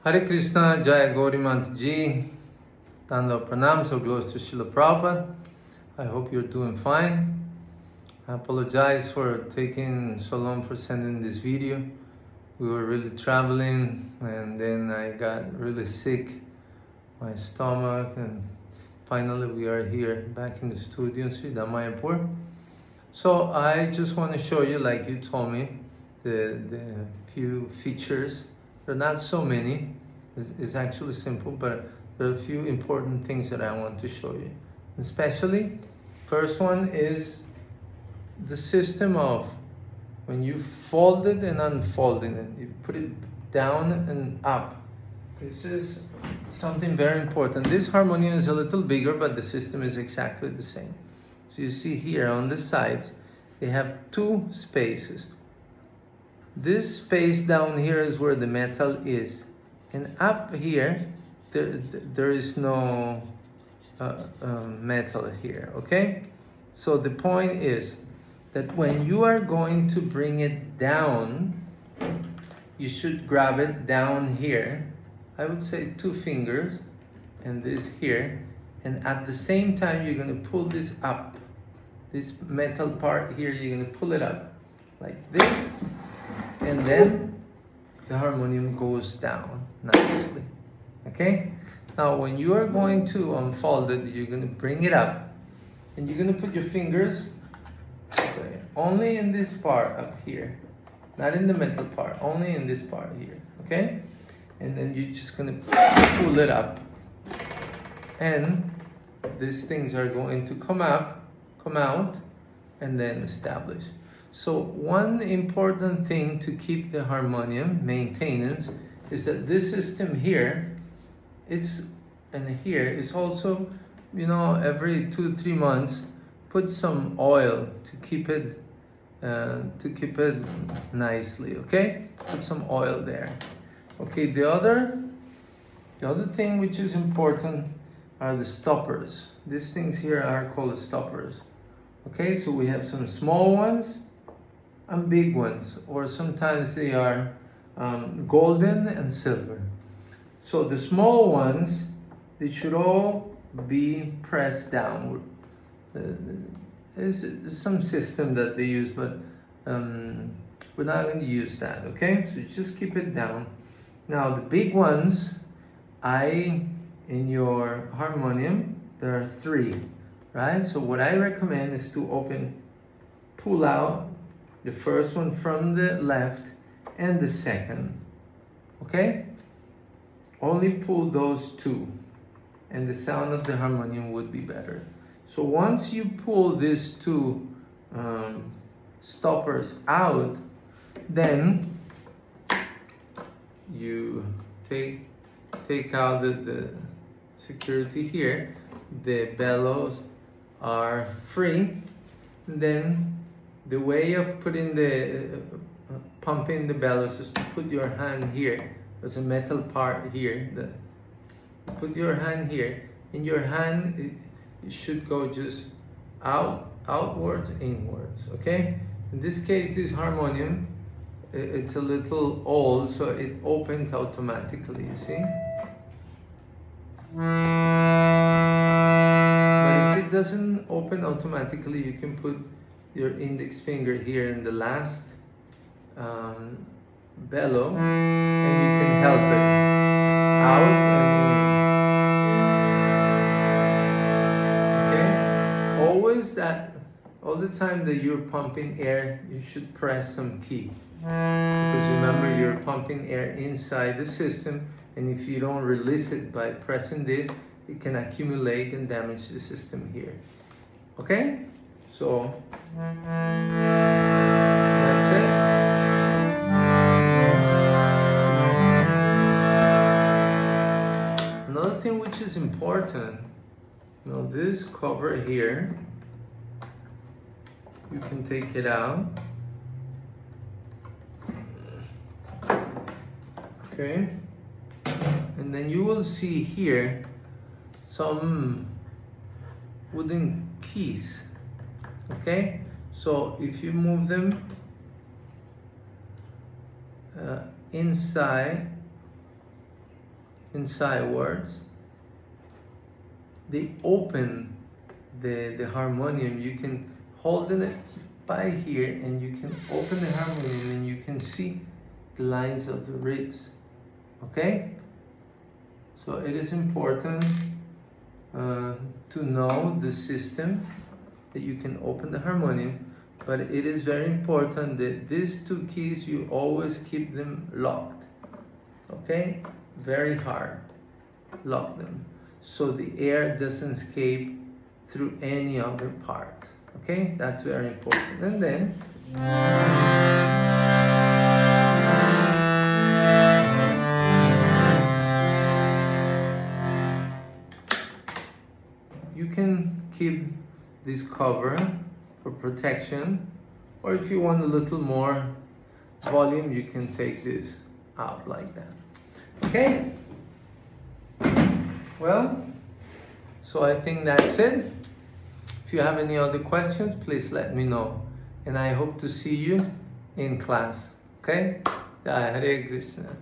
Hare Krishna, Jaya Gauri Mata Ji, Tanda Pranam, so close to Srila Prabhupada. I hope you're doing fine. I apologize for taking so long for sending this video. We were really traveling and then I got really sick, my stomach, and finally we are here back in the studio in Sri Damayapur. So I just want to show you, like you told me, the few features. There are not so many. It's actually simple, but there are a few important things that I want to show you. Especially, first one is the system of when you fold it and unfolding it. You put it down and up. This is something very important. This harmonium is a little bigger, but the system is exactly the same. So you see here on the sides, they have two spaces. This space down here is where the metal is. And up here, there is no metal here, okay? So the point is that when you are going to bring it down, you should grab it down here. I would say 2 fingers and this here. And at the same time, you're going to pull this up. This metal part here, you're going to pull it up like this. And then the harmonium goes down nicely. Okay? Now, when you are going to unfold it, you're going to bring it up. And you're going to put your fingers only in this part up here. Not in the metal part, only in this part here. Okay? And then you're just going to pull it up. And these things are going to come out, and then establish. So one important thing to keep the harmonium maintenance is that this system here is, and here is also, every 2-3 months, put some oil to keep it nicely. Okay, put some oil there. Okay, the other thing which is important are the stoppers. These things here are called stoppers. Okay, so we have some small ones and big ones, or sometimes they are golden and silver. So the small ones, they should all be pressed downward. There's some system that they use, but we're not going to use that, okay? So just keep it down. Now the big ones, in your harmonium, there are 3, right? So what I recommend is to pull out the first one from the left and the second, okay? Only pull those 2 and the sound of the harmonium would be better. So once you pull these 2 stoppers out, then you take out the security here. The bellows are free. And then the way of pumping the bellows is to put your hand here. There's a metal part here. Put your hand here, and your hand it should go just outwards, inwards. Okay. In this case, this harmonium, it's a little old, so it opens automatically. You see. But if it doesn't open automatically, you can put your index finger here in the last bellow, and you can help it out and in. Okay? All the time that you're pumping air, you should press some key. Because remember, you're pumping air inside the system, and if you don't release it by pressing this, it can accumulate and damage the system here. Okay? So that's it. Another thing which is important, this cover here, you can take it out. Okay? And then you will see here some wooden keys. Okay, so if you move them inside insidewards, they open the harmonium. You can hold it by here and you can open the harmonium and you can see the lines of the reeds. Okay? So it is important to know the system that you can open the harmonium, but it is very important that these two keys, you always keep them locked. Okay? Very hard. Lock them so the air doesn't escape through any other part. Okay? That's very important. And then you can keep this cover for protection, or if you want a little more volume, you can take this out like that. Okay? Well, so I think that's it. If you have any other questions, please let me know. And I hope to see you in class. Okay? Hare Krishna.